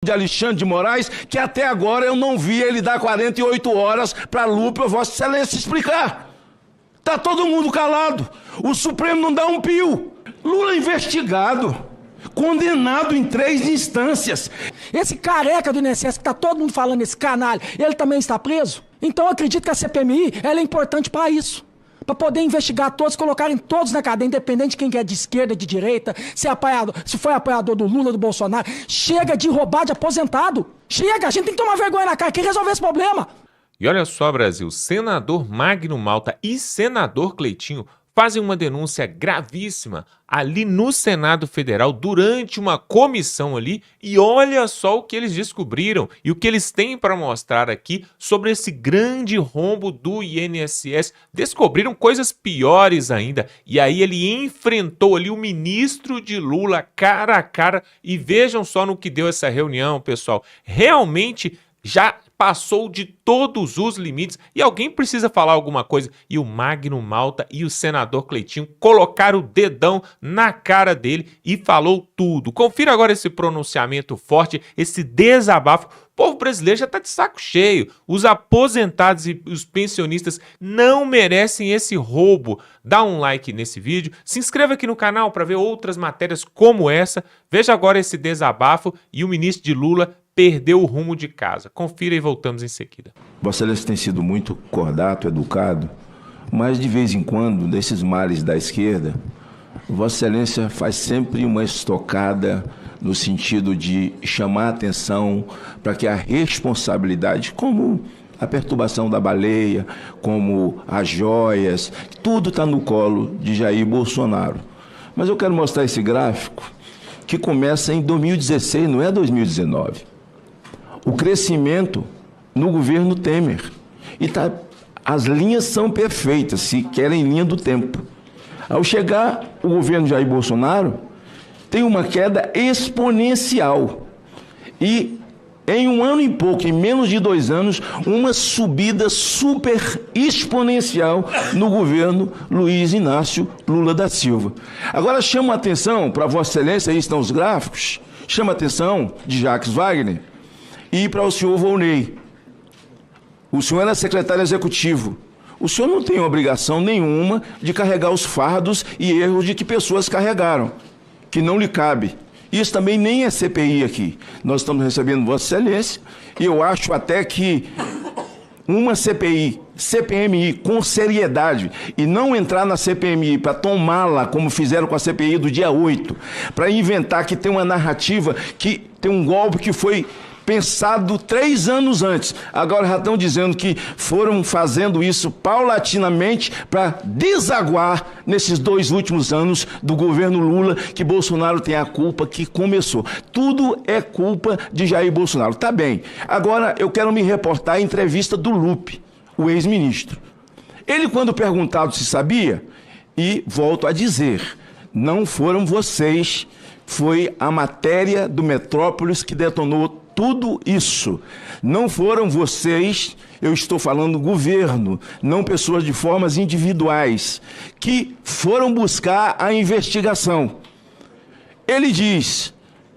de Alexandre de Moraes, que até agora eu não vi ele dar 48 horas para Lupe ou Vossa Excelência explicar. Está todo mundo calado. O Supremo não dá um pio. Lula investigado, condenado em 3 instâncias. Esse careca do INSS, que está todo mundo falando, esse canalha, ele também está preso? Então eu acredito que a CPMI ela é importante para isso. Para poder investigar todos, colocarem todos na cadeia, independente de quem é de esquerda, de direita, se foi apoiador do Lula, do Bolsonaro. Chega de roubar de aposentado. Chega, a gente tem que tomar vergonha na cara aqui e resolver esse problema. E olha só, Brasil, senador Magno Malta e senador Cleitinho fazem uma denúncia gravíssima ali no Senado Federal durante uma comissão ali e olha só o que eles descobriram e o que eles têm para mostrar aqui sobre esse grande rombo do INSS. Descobriram coisas piores ainda e aí ele enfrentou ali o ministro de Lula cara a cara e vejam só no que deu essa reunião, pessoal. Realmente já passou de todos os limites e alguém precisa falar alguma coisa. E o Magno Malta e o senador Cleitinho colocaram o dedão na cara dele e falou tudo. Confira agora esse pronunciamento forte, esse desabafo. O povo brasileiro já está de saco cheio. Os aposentados e os pensionistas não merecem esse roubo. Dá um like nesse vídeo, se inscreva aqui no canal para ver outras matérias como essa. Veja agora esse desabafo e o ministro de Lula perdeu o rumo de casa. Confira e voltamos em seguida. Vossa Excelência tem sido muito cordato, educado, mas de vez em quando, desses males da esquerda, Vossa Excelência faz sempre uma estocada no sentido de chamar a atenção para que a responsabilidade, como a perturbação da baleia, como as joias, tudo está no colo de Jair Bolsonaro. Mas eu quero mostrar esse gráfico que começa em 2016, não é 2019. O crescimento no governo Temer. E as linhas são perfeitas, se querem linha do tempo. Ao chegar o governo Jair Bolsonaro, tem uma queda exponencial. E em um ano e pouco, em menos de 2 anos, uma subida super exponencial no governo Luiz Inácio Lula da Silva. Agora chama a atenção para Vossa Excelência, aí estão os gráficos, chama a atenção de Jacques Wagner e para o senhor Volney. O senhor era secretário executivo. O senhor não tem obrigação nenhuma de carregar os fardos e erros de que pessoas carregaram, que não lhe cabe. Isso também nem é CPI aqui. Nós estamos recebendo Vossa Excelência e eu acho até que uma CPI, CPMI, com seriedade, e não entrar na CPMI para tomá-la, como fizeram com a CPI do dia 8, para inventar que tem uma narrativa, que tem um golpe que foi pensado 3 anos antes. Agora já estão dizendo que foram fazendo isso paulatinamente para desaguar nesses 2 últimos anos do governo Lula, que Bolsonaro tem a culpa que começou. Tudo é culpa de Jair Bolsonaro. Tá bem. Agora eu quero me reportar à entrevista do Lupe, o ex-ministro. Ele, quando perguntado se sabia, e volto a dizer, não foram vocês, foi a matéria do Metrópolis que detonou tudo isso. Não foram vocês, eu estou falando governo, não pessoas de formas individuais, que foram buscar a investigação. Ele diz,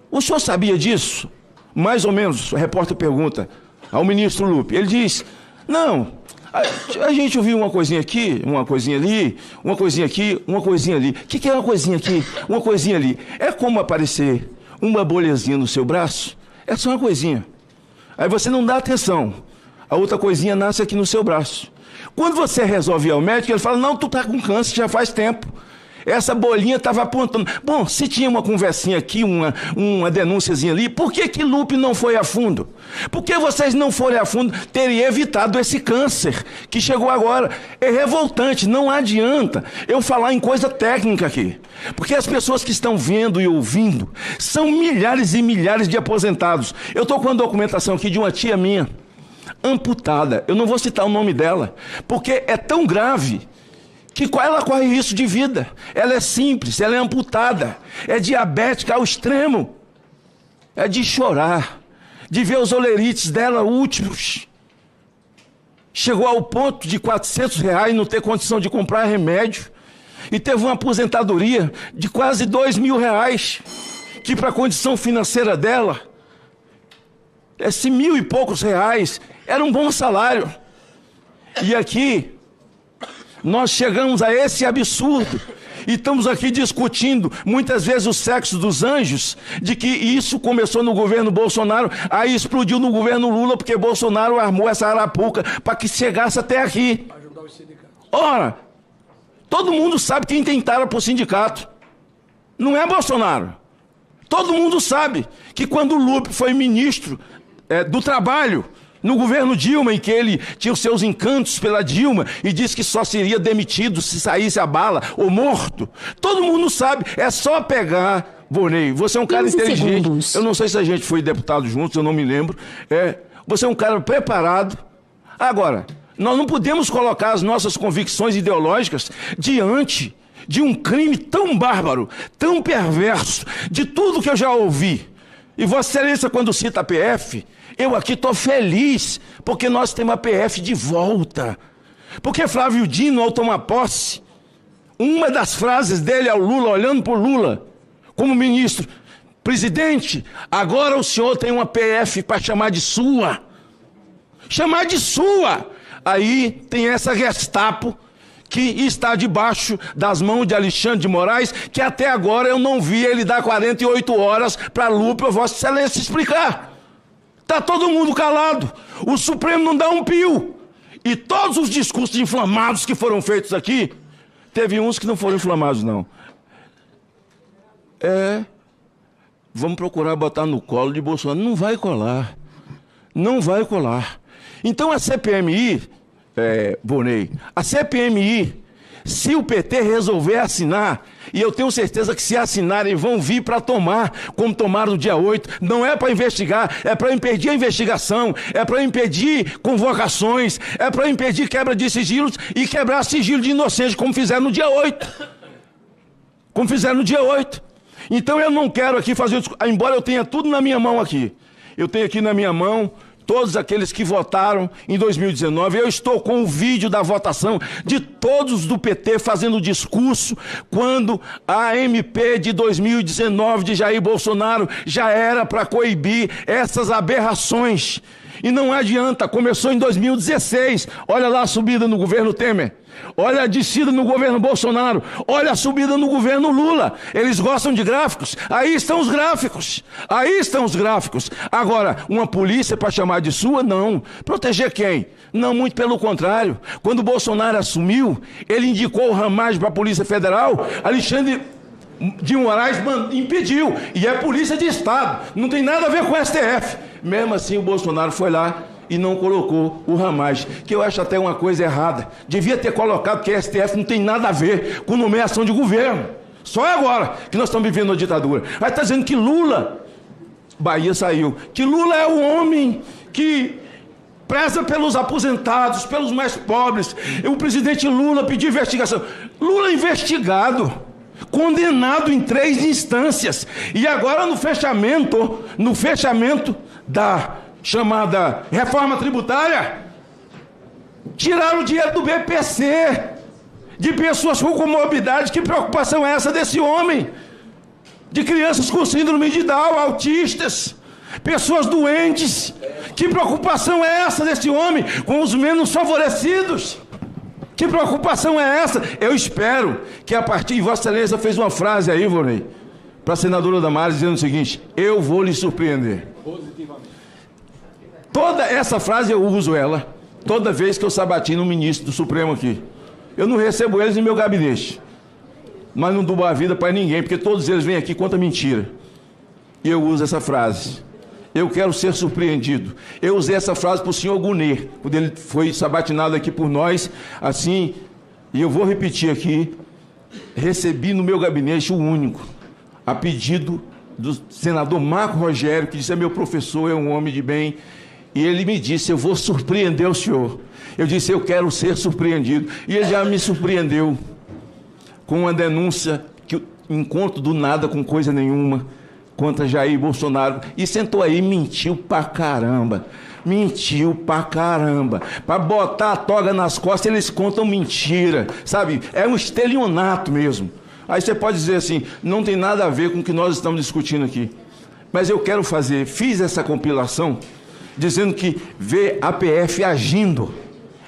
o senhor sabia disso? Mais ou menos, o repórter pergunta ao ministro Lupe. Ele diz, não, a gente ouviu uma coisinha aqui, uma coisinha ali, uma coisinha aqui, uma coisinha ali. O que é uma coisinha aqui, uma coisinha ali? É como aparecer uma bolhazinha no seu braço? É só uma coisinha. Aí você não dá atenção. A outra coisinha nasce aqui no seu braço. Quando você resolve ir ao médico, ele fala, não, tu tá com câncer já faz tempo. Essa bolinha estava apontando. Bom, se tinha uma conversinha aqui, uma denúnciazinha ali, por que Lupe não foi a fundo? Por que vocês não forem a fundo, teria evitado esse câncer que chegou agora? É revoltante, não adianta eu falar em coisa técnica aqui. Porque as pessoas que estão vendo e ouvindo são milhares e milhares de aposentados. Eu estou com uma documentação aqui de uma tia minha, amputada. Eu não vou citar o nome dela, porque é tão grave que ela corre risco de vida. Ela é simples, ela é amputada, é diabética ao extremo. É de chorar, de ver os olerites dela últimos. Chegou ao ponto de R$400 não ter condição de comprar remédio. E teve uma aposentadoria de quase R$2.000, que para a condição financeira dela esse R$1.000 e poucos era um bom salário. E aqui, nós chegamos a esse absurdo. E estamos aqui discutindo, muitas vezes, o sexo dos anjos, de que isso começou no governo Bolsonaro, aí explodiu no governo Lula, porque Bolsonaro armou essa arapuca para que chegasse até aqui. Ora, todo mundo sabe quem tem tara por sindicato. Não é Bolsonaro. Todo mundo sabe que quando o Lupe foi ministro do Trabalho, no governo Dilma, em que ele tinha os seus encantos pela Dilma e disse que só seria demitido se saísse a bala ou morto. Todo mundo sabe, é só pegar... Vonei, você é um cara inteligente. Segundos. Eu não sei se a gente foi deputado juntos, eu não me lembro. Você é um cara preparado. Agora, nós não podemos colocar as nossas convicções ideológicas diante de um crime tão bárbaro, tão perverso, de tudo que eu já ouvi. E Vossa Excelência, quando cita a PF... Eu aqui estou feliz, porque nós temos a PF de volta. Porque Flávio Dino, ao tomar posse, uma das frases dele ao Lula, olhando para o Lula, como ministro: presidente, agora o senhor tem uma PF para chamar de sua. Chamar de sua. Aí tem essa Gestapo que está debaixo das mãos de Alexandre de Moraes, que até agora eu não vi ele dar 48 horas para Lupe ou Vossa Excelência explicar. Está todo mundo calado. O Supremo não dá um pio. E todos os discursos inflamados que foram feitos aqui, teve uns que não foram inflamados, não. Vamos procurar botar no colo de Bolsonaro. Não vai colar. Não vai colar. Então a CPMI, Vonei, a CPMI, se o PT resolver assinar, e eu tenho certeza que se assinarem vão vir para tomar, como tomaram no dia 8, não é para investigar, é para impedir a investigação, é para impedir convocações, é para impedir quebra de sigilos e quebrar sigilo de inocente, como fizeram no dia 8. Como fizeram no dia 8. Então eu não quero aqui fazer, embora eu tenha tudo na minha mão aqui, eu tenho aqui na minha mão todos aqueles que votaram em 2019, eu estou com o vídeo da votação de todos do PT fazendo discurso quando a MP de 2019 de Jair Bolsonaro já era para coibir essas aberrações. E não adianta, começou em 2016, olha lá a subida no governo Temer, olha a descida no governo Bolsonaro, olha a subida no governo Lula. Eles gostam de gráficos, aí estão os gráficos, aí estão os gráficos. Agora, uma polícia para chamar de sua, não. Proteger quem? Não, muito pelo contrário. Quando o Bolsonaro assumiu, ele indicou o Ramagem para a Polícia Federal, Alexandre de Moraes impediu, e é Polícia de Estado, não tem nada a ver com o STF. Mesmo assim o Bolsonaro foi lá e não colocou o Ramagem, que eu acho até uma coisa errada. Devia ter colocado, porque o STF não tem nada a ver com nomeação de governo. Só é agora que nós estamos vivendo uma ditadura. Aí está dizendo que Lula, Bahia saiu, que Lula é o homem que preza pelos aposentados, pelos mais pobres. O presidente Lula pediu investigação. Lula investigado, condenado em 3 instâncias. E agora no fechamento da chamada reforma tributária, tiraram o dinheiro do BPC, de pessoas com comorbidade. Que preocupação é essa desse homem? De crianças com síndrome de Down, autistas, pessoas doentes. Que preocupação é essa desse homem com os menos favorecidos? Que preocupação é essa? Eu espero que a partir de Vossa Excelência fez uma frase aí, Vonei, para a senadora Damares, dizendo o seguinte: eu vou lhe surpreender. Positivamente. Toda essa frase eu uso ela toda vez que eu sabatino um ministro do Supremo aqui. Eu não recebo eles em meu gabinete, mas não dou a vida para ninguém, porque todos eles vêm aqui contra mentira. E eu uso essa frase: eu quero ser surpreendido. Eu usei essa frase para o senhor Gunê, quando ele foi sabatinado aqui por nós, assim, e eu vou repetir aqui: recebi no meu gabinete o único, a pedido do senador Marco Rogério, que disse: é meu professor, é um homem de bem, e ele me disse: eu vou surpreender o senhor. Eu disse: eu quero ser surpreendido. E ele já me surpreendeu com uma denúncia que encontro do nada com coisa nenhuma contra Jair Bolsonaro, e sentou aí e mentiu pra caramba. Mentiu pra caramba. Pra botar a toga nas costas, eles contam mentira, sabe? É um estelionato mesmo. Aí você pode dizer assim: não tem nada a ver com o que nós estamos discutindo aqui. Mas eu quero fiz essa compilação dizendo que vê a PF agindo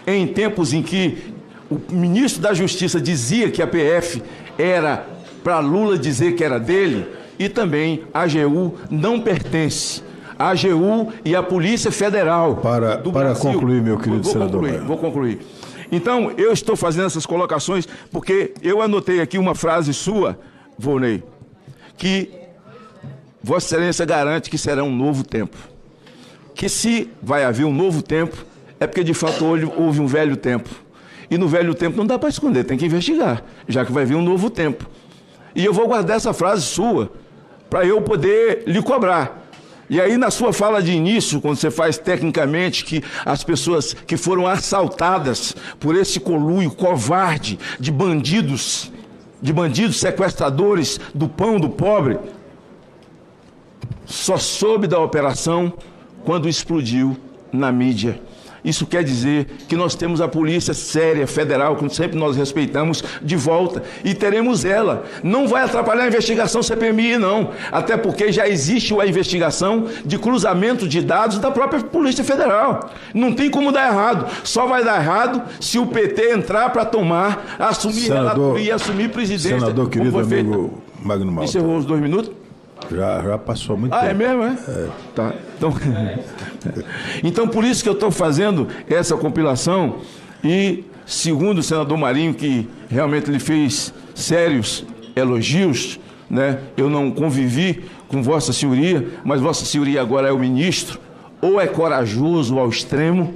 em tempos em que o ministro da Justiça dizia que a PF era para Lula dizer que era dele, e também a AGU não pertence. A AGU e a Polícia Federal do Brasil. Concluir, meu querido senador. Vou concluir. Então, eu estou fazendo essas colocações porque eu anotei aqui uma frase sua, Volney, que Vossa Excelência garante que será um novo tempo. Que se vai haver um novo tempo, é porque de fato houve um velho tempo. E no velho tempo não dá para esconder, tem que investigar, já que vai vir um novo tempo. E eu vou guardar essa frase sua para eu poder lhe cobrar. E aí, na sua fala de início, quando você faz tecnicamente que as pessoas que foram assaltadas por esse conluio covarde de bandidos sequestradores do pão do pobre, só soube da operação quando explodiu na mídia. Isso quer dizer que nós temos a polícia séria, federal, como sempre nós respeitamos, de volta. E teremos ela. Não vai atrapalhar a investigação CPMI, não. Até porque já existe a investigação de cruzamento de dados da própria Polícia Federal. Não tem como dar errado. Só vai dar errado se o PT entrar para tomar, assumir relatoria e assumir presidência. Senador, querido amigo Magno Malta. Encerrou os 2 minutos? Já passou muito tempo. É mesmo, é? Tá. Então, por isso que eu estou fazendo essa compilação e, segundo o senador Marinho, que realmente ele fez sérios elogios, né? Eu não convivi com Vossa Senhoria, mas Vossa Senhoria agora é o ministro, ou é corajoso ao extremo,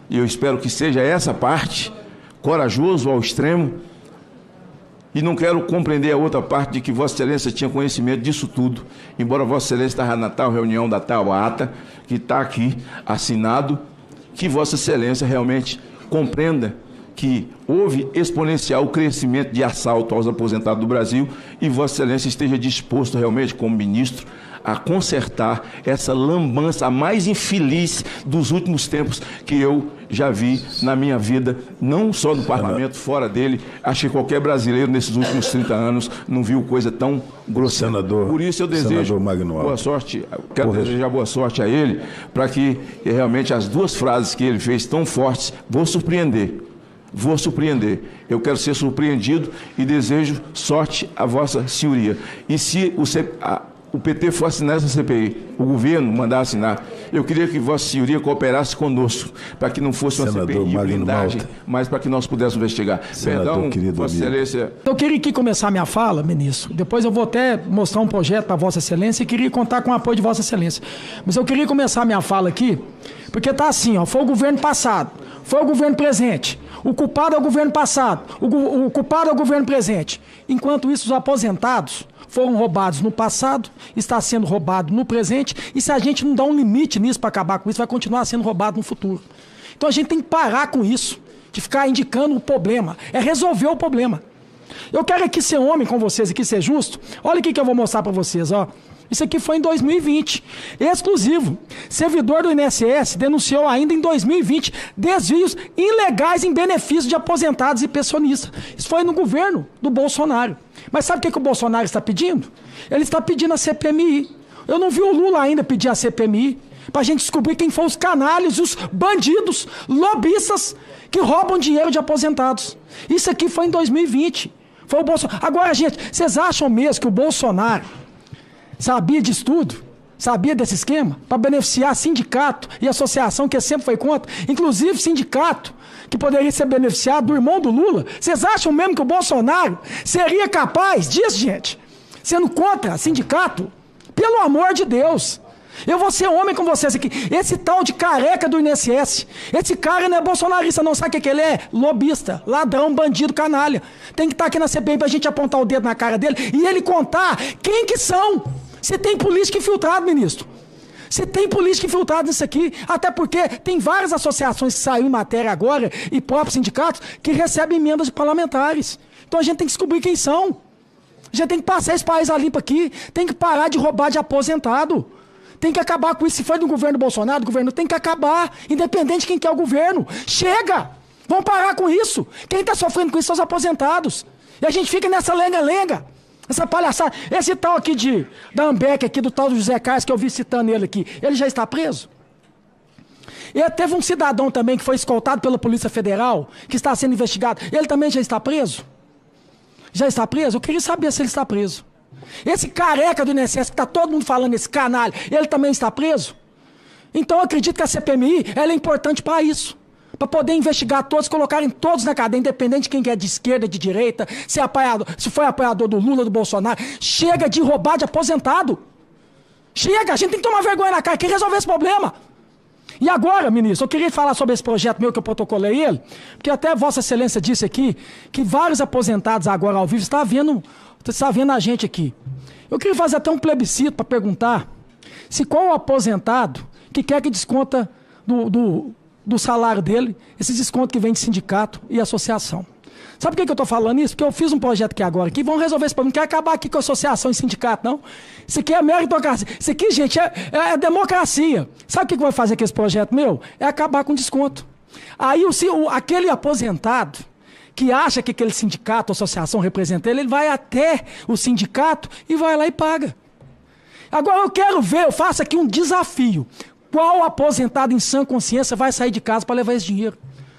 e eu espero que seja essa parte, corajoso ao extremo, e não quero compreender a outra parte de que Vossa Excelência tinha conhecimento disso tudo, embora Vossa Excelência estava na tal reunião da tal ata, que está aqui assinado, que Vossa Excelência realmente compreenda que houve exponencial crescimento de assalto aos aposentados do Brasil e Vossa Excelência esteja disposto realmente, como ministro, a consertar essa lambança, a mais infeliz dos últimos tempos que eu já vi na minha vida, não só no parlamento, fora dele. Acho que qualquer brasileiro nesses últimos 30 anos não viu coisa tão grosseira. Senador, por isso eu desejo boa sorte, quero desejar boa sorte a ele, para que realmente as 2 frases que ele fez tão fortes, vou surpreender. Eu quero ser surpreendido e desejo sorte a Vossa Senhoria. E se o PT for assinar essa CPI, o governo mandar assinar, eu queria que Vossa Senhoria cooperasse conosco, para que não fosse uma CPI de blindagem, mas para que nós pudéssemos investigar. Senador, perdão, Vossa Excelência. Eu queria aqui começar minha fala, ministro, depois eu vou até mostrar um projeto para Vossa Excelência e queria contar com o apoio de Vossa Excelência. Mas eu queria começar minha fala aqui, porque está assim, ó, foi o governo passado, foi o governo presente, o culpado é o governo passado, o culpado é o governo presente. Enquanto isso, os aposentados foram roubados no passado, está sendo roubado no presente, e se a gente não dá um limite nisso para acabar com isso, vai continuar sendo roubado no futuro. Então a gente tem que parar com isso, de ficar indicando o problema, é resolver o problema. Eu quero aqui ser homem com vocês, aqui ser justo. Olha o que eu vou mostrar para vocês, ó. Isso aqui foi em 2020, exclusivo. Servidor do INSS denunciou ainda em 2020 desvios ilegais em benefício de aposentados e pensionistas. Isso foi no governo do Bolsonaro. Mas sabe o que o Bolsonaro está pedindo? Ele está pedindo a CPMI. Eu não vi o Lula ainda pedir a CPMI para a gente descobrir quem foram os canalhas, os bandidos, lobistas que roubam dinheiro de aposentados. Isso aqui foi em 2020. Foi o Bolsonaro. Agora, gente, vocês acham mesmo que o Bolsonaro sabia disso tudo? Sabia desse esquema? Para beneficiar sindicato e associação que sempre foi contra, inclusive sindicato que poderia ser beneficiado do irmão do Lula. Vocês acham mesmo que o Bolsonaro seria capaz disso, gente? Sendo contra sindicato? Pelo amor de Deus! Eu vou ser homem com vocês aqui. Esse tal de careca do INSS, esse cara não é bolsonarista, não. Sabe o que ele é? Lobista, ladrão, bandido, canalha. Tem que estar aqui na CPI pra gente apontar o dedo na cara dele e ele contar quem que são. Você tem política infiltrada, ministro. Você tem política infiltrada nisso aqui. Até porque tem várias associações que saíram em matéria agora e próprios sindicatos que recebem emendas de parlamentares. Então a gente tem que descobrir quem são. A gente tem que passar esse país a limpo aqui. Tem que parar de roubar de aposentado. Tem que acabar com isso. Se foi do governo Bolsonaro, do governo tem que acabar. Independente de quem quer o governo. Chega! Vamos parar com isso. Quem está sofrendo com isso são os aposentados. E a gente fica nessa lenga-lenga. Essa palhaçada. Esse tal aqui da Ambeck, aqui do tal do José Carlos, que eu vi citando ele aqui, ele já está preso? E teve um cidadão também que foi escoltado pela Polícia Federal, que está sendo investigado. Ele também já está preso? Já está preso? Eu queria saber se ele está preso. Esse careca do INSS, que está todo mundo falando, esse canalha, ele também está preso? Então eu acredito que a CPMI ela é importante para isso. Para poder investigar todos, colocarem todos na cadeia, independente de quem é de esquerda, de direita, se foi apoiador do Lula, do Bolsonaro. Chega de roubar de aposentado. Chega, a gente tem que tomar vergonha na cara, quem resolver esse problema. E agora, ministro, eu queria falar sobre esse projeto meu que eu protocolei ele, porque até Vossa Excelência disse aqui que vários aposentados agora ao vivo está vendo a gente aqui. Eu queria fazer até um plebiscito para perguntar se qual o aposentado que quer que desconta do salário dele, esses descontos que vem de sindicato e associação. Sabe por que eu estou falando isso? Porque eu fiz um projeto aqui agora, que vão resolver esse problema. Não quer acabar aqui com a associação e sindicato, não. Isso aqui é meritocracia. Isso aqui, gente, é democracia. Sabe o que vai fazer com esse projeto meu? É acabar com desconto. Aí aquele aposentado que acha que aquele sindicato, associação representa ele vai até o sindicato e vai lá e paga. Agora eu quero ver, eu faço aqui um desafio. Qual aposentado em sã consciência vai sair de casa para levar esse dinheiro?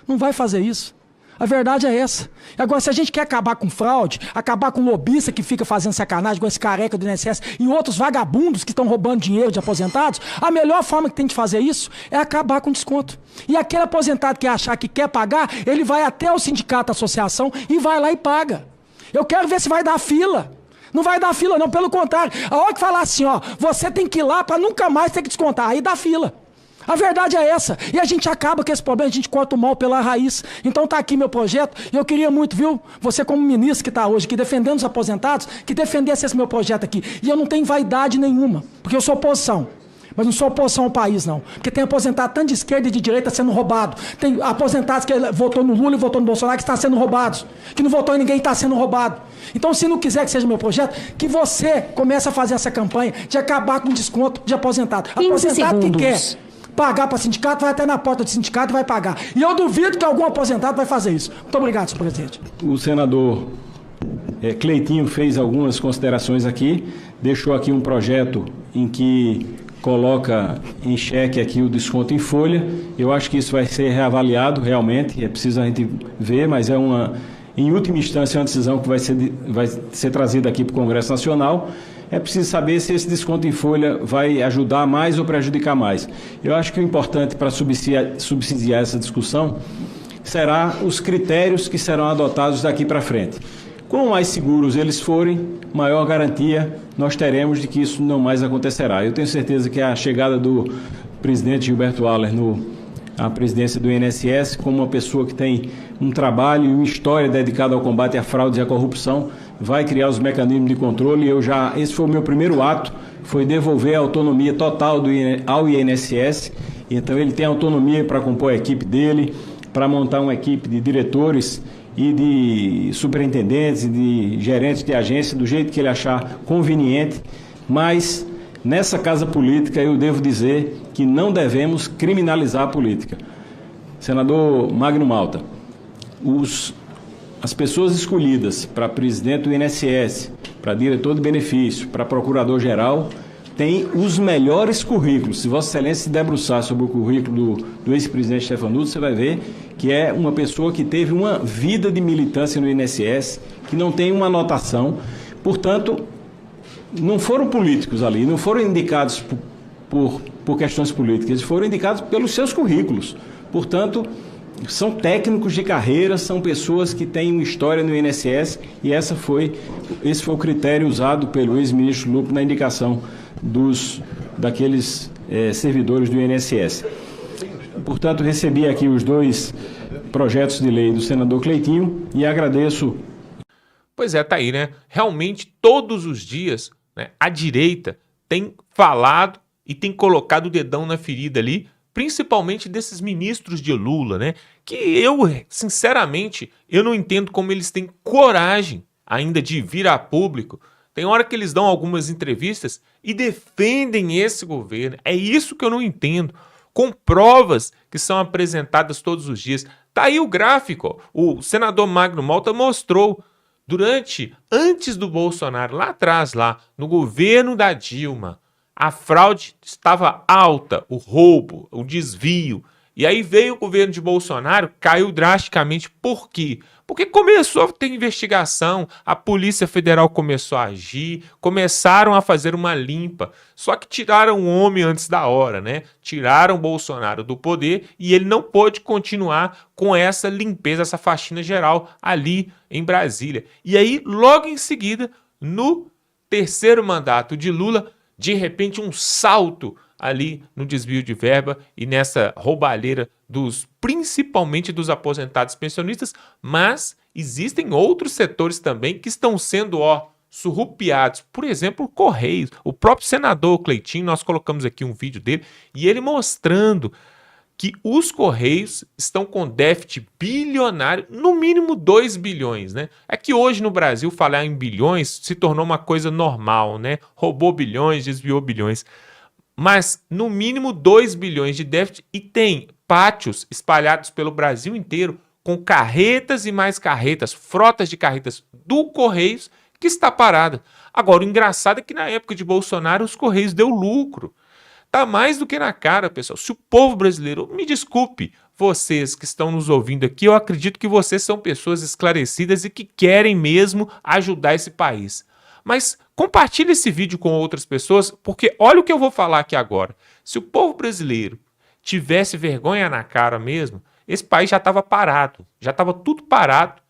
Não vai fazer isso. A verdade é essa. Agora, se a gente quer acabar com fraude, acabar com lobista que fica fazendo sacanagem com esse careca do INSS e outros vagabundos que estão roubando dinheiro de aposentados, a melhor forma que tem de fazer isso é acabar com desconto. E aquele aposentado que achar que quer pagar, ele vai até o sindicato, a associação e vai lá e paga. Eu quero ver se vai dar fila. Não vai dar fila não, pelo contrário. A hora que falar assim, ó, você tem que ir lá para nunca mais ter que descontar, aí dá fila. A verdade é essa. E a gente acaba com esse problema, a gente corta o mal pela raiz. Então tá aqui meu projeto, e eu queria muito, viu, você como ministro que está hoje aqui defendendo os aposentados, que defendesse esse meu projeto aqui. E eu não tenho vaidade nenhuma, porque eu sou oposição. Mas não sou oposição ao país, não. Porque tem aposentado tanto de esquerda e de direita sendo roubado. Tem aposentados que votou no Lula e votou no Bolsonaro que estão sendo roubados. Que não votou em ninguém e está sendo roubado. Então, se não quiser que seja meu projeto, que você comece a fazer essa campanha de acabar com desconto de aposentado. Aposentado que quer pagar para sindicato, vai até na porta do sindicato e vai pagar. E eu duvido que algum aposentado vai fazer isso. Muito obrigado, senhor presidente. O senador Cleitinho fez algumas considerações aqui, deixou aqui um projeto em que coloca em xeque aqui o desconto em folha. Eu acho que isso vai ser reavaliado realmente, é preciso a gente ver, mas é em última instância, uma decisão que vai ser trazida aqui para o Congresso Nacional. É preciso saber se esse desconto em folha vai ajudar mais ou prejudicar mais. Eu acho que o importante para subsidiar essa discussão será os critérios que serão adotados daqui para frente. Quanto mais seguros eles forem, maior garantia nós teremos de que isso não mais acontecerá. Eu tenho certeza que a chegada do presidente Gilberto Aller à presidência do INSS, como uma pessoa que tem um trabalho e uma história dedicada ao combate à fraude e à corrupção, vai criar os mecanismos de controle. Esse foi o meu primeiro ato, foi devolver a autonomia total ao INSS. Então ele tem autonomia para compor a equipe dele, para montar uma equipe de diretores e de superintendentes e de gerentes de agência, do jeito que ele achar conveniente. Mas nessa casa política eu devo dizer que não devemos criminalizar a política. Senador Magno Malta, as pessoas escolhidas para presidente do INSS, para diretor de benefício, para procurador-geral, têm os melhores currículos. Se Vossa Excelência se debruçar sobre o currículo do ex-presidente Stefanuto, você vai ver que é uma pessoa que teve uma vida de militância no INSS, que não tem uma anotação. Portanto, não foram políticos ali, não foram indicados por questões políticas, eles foram indicados pelos seus currículos. Portanto, são técnicos de carreira, são pessoas que têm uma história no INSS e esse foi o critério usado pelo ex-ministro Lupe na indicação daqueles servidores do INSS. Portanto, recebi aqui os dois projetos de lei do senador Cleitinho e agradeço. Pois é, tá aí, né? Realmente, todos os dias, né, a direita tem falado e tem colocado o dedão na ferida ali, principalmente desses ministros de Lula, né? Que eu, sinceramente, eu não entendo como eles têm coragem ainda de vir a público. Tem hora que eles dão algumas entrevistas e defendem esse governo. É isso que eu não entendo. Com provas que são apresentadas todos os dias. Tá aí o gráfico, ó. O senador Magno Malta mostrou antes do Bolsonaro, lá atrás, no governo da Dilma, a fraude estava alta, o roubo, o desvio. E aí veio o governo de Bolsonaro, caiu drasticamente. Por quê? Porque começou a ter investigação, a Polícia Federal começou a agir, começaram a fazer uma limpa. Só que tiraram o homem antes da hora, né? Tiraram o Bolsonaro do poder e ele não pôde continuar com essa limpeza, essa faxina geral ali em Brasília. E aí, logo em seguida, no terceiro mandato de Lula, de repente um salto ali no desvio de verba e nessa roubalheira principalmente dos aposentados pensionistas, mas existem outros setores também que estão sendo, surrupiados. Por exemplo, o Correios. O próprio senador Cleitinho, nós colocamos aqui um vídeo dele, e ele mostrando que os Correios estão com déficit bilionário, no mínimo 2 bilhões, né? É que hoje no Brasil falar em bilhões se tornou uma coisa normal, né? Roubou bilhões, desviou bilhões. Mas no mínimo 2 bilhões de déficit e tem pátios espalhados pelo Brasil inteiro com carretas e mais carretas, frotas de carretas do Correios que está parada. Agora, o engraçado é que na época de Bolsonaro os Correios deu lucro. Tá mais do que na cara, pessoal. Se o povo brasileiro, me desculpe, vocês que estão nos ouvindo aqui, eu acredito que vocês são pessoas esclarecidas e que querem mesmo ajudar esse país. Mas compartilhe esse vídeo com outras pessoas, porque olha o que eu vou falar aqui agora. Se o povo brasileiro tivesse vergonha na cara mesmo, esse país já estava parado, já estava tudo parado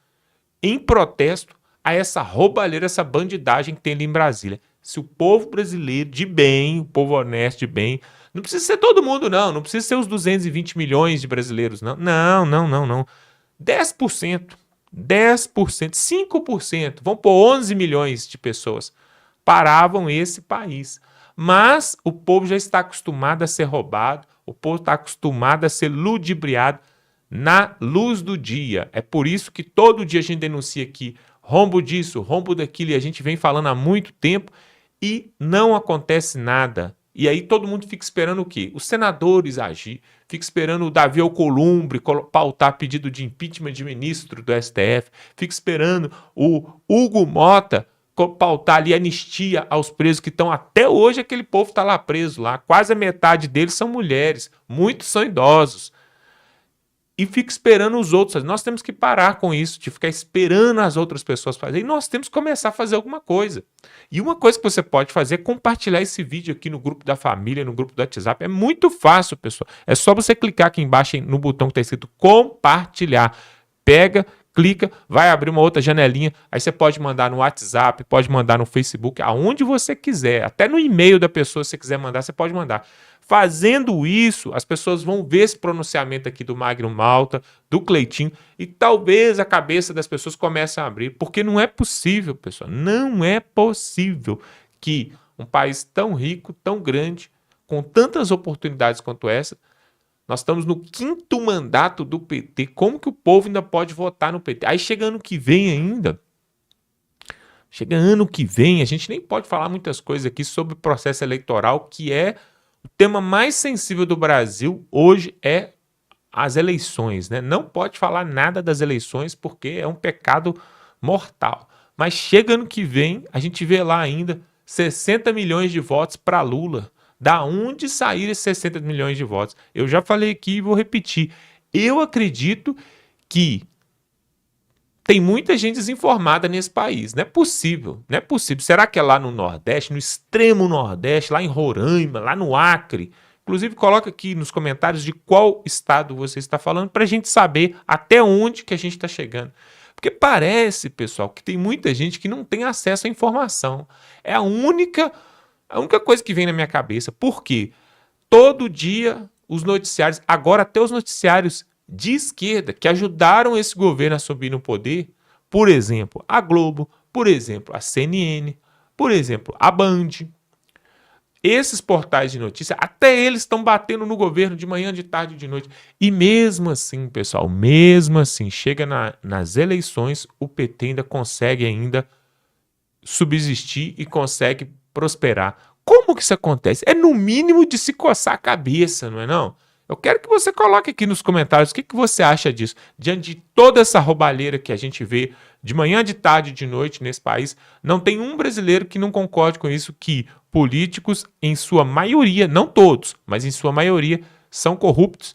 em protesto a essa roubalheira, essa bandidagem que tem ali em Brasília. Se o povo brasileiro de bem, o povo honesto de bem, não precisa ser todo mundo não precisa ser os 220 milhões de brasileiros, não. 10%, 5%, vão por 11 milhões de pessoas, paravam esse país. Mas o povo já está acostumado a ser roubado, o povo está acostumado a ser ludibriado na luz do dia. É por isso que todo dia a gente denuncia aqui rombo disso, rombo daquilo, e a gente vem falando há muito tempo e não acontece nada. E aí todo mundo fica esperando o quê? Os senadores agir, fica esperando o Davi Alcolumbre pautar pedido de impeachment de ministro do STF, fica esperando o Hugo Mota pautar ali anistia aos presos que estão até hoje, aquele povo está lá preso lá, quase a metade deles são mulheres, muitos são idosos. E fica esperando os outros. Nós temos que parar com isso, de ficar esperando as outras pessoas fazerem. E nós temos que começar a fazer alguma coisa. E uma coisa que você pode fazer é compartilhar esse vídeo aqui no grupo da família, no grupo do WhatsApp. É muito fácil, pessoal. É só você clicar aqui embaixo no botão que está escrito compartilhar. Pega, clica, vai abrir uma outra janelinha. Aí você pode mandar no WhatsApp, pode mandar no Facebook, aonde você quiser. Até no e-mail da pessoa, se você quiser mandar, você pode mandar. Fazendo isso, as pessoas vão ver esse pronunciamento aqui do Magno Malta, do Cleitinho, e talvez a cabeça das pessoas comece a abrir, porque não é possível, pessoal, não é possível que um país tão rico, tão grande, com tantas oportunidades quanto essa, nós estamos no 5º mandato do PT, como que o povo ainda pode votar no PT? Aí chega ano que vem ainda, a gente nem pode falar muitas coisas aqui sobre o processo eleitoral, que é o tema mais sensível do Brasil hoje é as eleições, né? Não pode falar nada das eleições porque é um pecado mortal. Mas chega ano que vem, a gente vê lá ainda 60 milhões de votos para Lula. Da onde saíram esses 60 milhões de votos? Eu já falei aqui e vou repetir. Eu acredito que tem muita gente desinformada nesse país. Não é possível, não é possível. Será que é lá no Nordeste, no extremo Nordeste, lá em Roraima, lá no Acre? Inclusive, coloca aqui nos comentários de qual estado você está falando para a gente saber até onde que a gente está chegando. Porque parece, pessoal, que tem muita gente que não tem acesso à informação. É a única coisa que vem na minha cabeça. Por quê? Todo dia os noticiários, agora até os noticiários de esquerda, que ajudaram esse governo a subir no poder, por exemplo, a Globo, por exemplo, a CNN, por exemplo, a Band. Esses portais de notícia, até eles estão batendo no governo de manhã, de tarde e de noite. E mesmo assim, pessoal, mesmo assim, chega nas eleições, o PT ainda consegue subsistir e consegue prosperar. Como que isso acontece? É no mínimo de se coçar a cabeça, não é não? Eu quero que você coloque aqui nos comentários o que você acha disso. Diante de toda essa roubalheira que a gente vê de manhã, de tarde e de noite nesse país, não tem um brasileiro que não concorde com isso, que políticos, em sua maioria, não todos, mas em sua maioria, são corruptos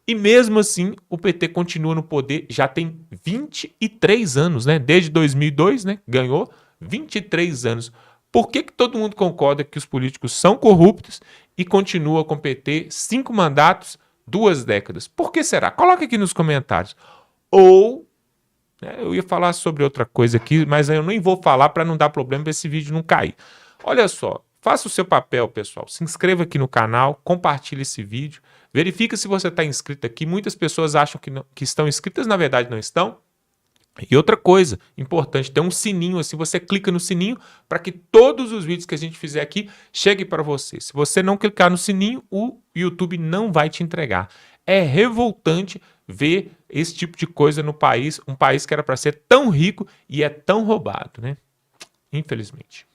E mesmo assim, o PT continua no poder, já tem 23 anos, né? Desde 2002, né? Ganhou 23 anos. Por que todo mundo concorda que os políticos são corruptos e continua com o PT 5 mandatos, 2 décadas? Por que será? Coloca aqui nos comentários. Ou, né, eu ia falar sobre outra coisa aqui, mas eu nem vou falar para não dar problema para esse vídeo não cair. Olha só, faça o seu papel, pessoal. Se inscreva aqui no canal, compartilhe esse vídeo. Verifica se você está inscrito aqui. Muitas pessoas acham que estão inscritas, na verdade não estão. E outra coisa importante, tem um sininho assim, você clica no sininho para que todos os vídeos que a gente fizer aqui cheguem para você. Se você não clicar no sininho, o YouTube não vai te entregar. É revoltante ver esse tipo de coisa no país, um país que era para ser tão rico e é tão roubado, né? Infelizmente.